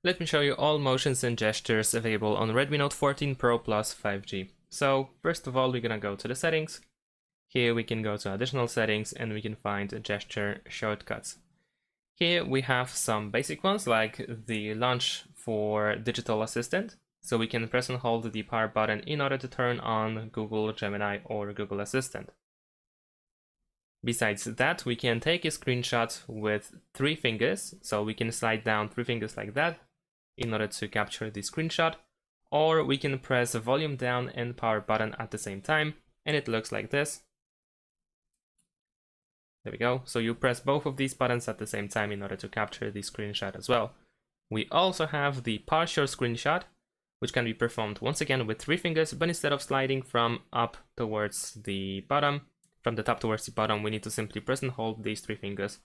Let me show you all motions and gestures available on Redmi Note 14 Pro Plus 5G. So first of all, we're gonna go to the settings. Here we can go to additional settings and we can find gesture shortcuts. Here we have some basic ones like the launch for digital assistant. So we can press and hold the power button in order to turn on Google Gemini or Google Assistant. Besides that, we can take a screenshot with 3 fingers. So we can slide down 3 fingers like that in order to capture the screenshot. Or we can press volume down and power button at the same time. And it looks like this. There we go. So you press both of these buttons at the same time in order to capture the screenshot as well. We also have the partial screenshot, which can be performed once again with 3 fingers, but instead of sliding from up towards the bottom, from the top towards the bottom, we need to simply press and hold these 3 fingers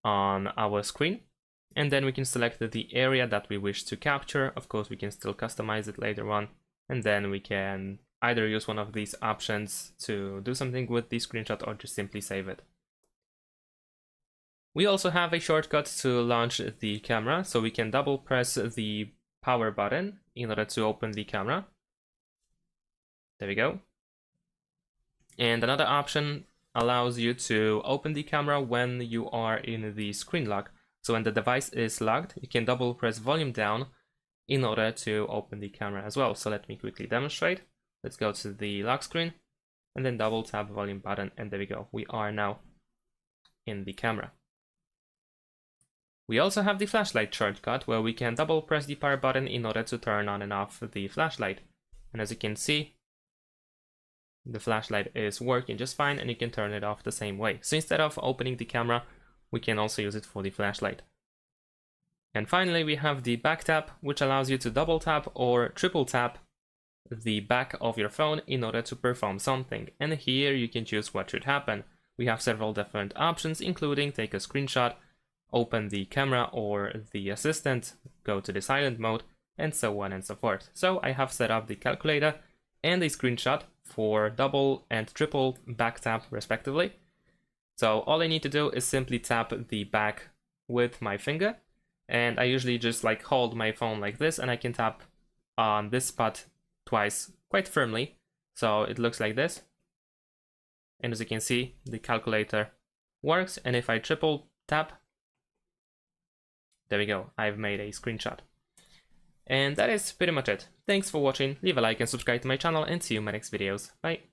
on our screen. And then we can select the area that we wish to capture. Of course, we can still customize it later on. And then we can either use one of these options to do something with the screenshot or just simply save it. We also have a shortcut to launch the camera, so we can double press the power button in order to open the camera. There we go. And another option allows you to open the camera when you are in the screen lock. So when the device is locked, you can double press volume down in order to open the camera as well. So let me quickly demonstrate. Let's go to the lock screen and then double tap volume button, and there we go. We are now in the camera. We also have the flashlight shortcut where we can double press the power button in order to turn on and off the flashlight. And as you can see, the flashlight is working just fine and you can turn it off the same way. So instead of opening the camera, we can also use it for the flashlight. And finally, we have the back tap, which allows you to double tap or triple tap the back of your phone in order to perform something. And here you can choose what should happen. We have several different options, including take a screenshot, open the camera or the assistant, go to the silent mode, and so on and so forth. So I have set up the calculator and a screenshot for double and triple back tap respectively. So all I need to do is simply tap the back with my finger, and I usually just like hold my phone like this, and I can tap on this spot twice quite firmly. So it looks like this. And as you can see, the calculator works, and if I triple tap, there we go, I've made a screenshot. And that is pretty much it. Thanks for watching, leave a like and subscribe to my channel, and see you in my next videos. Bye!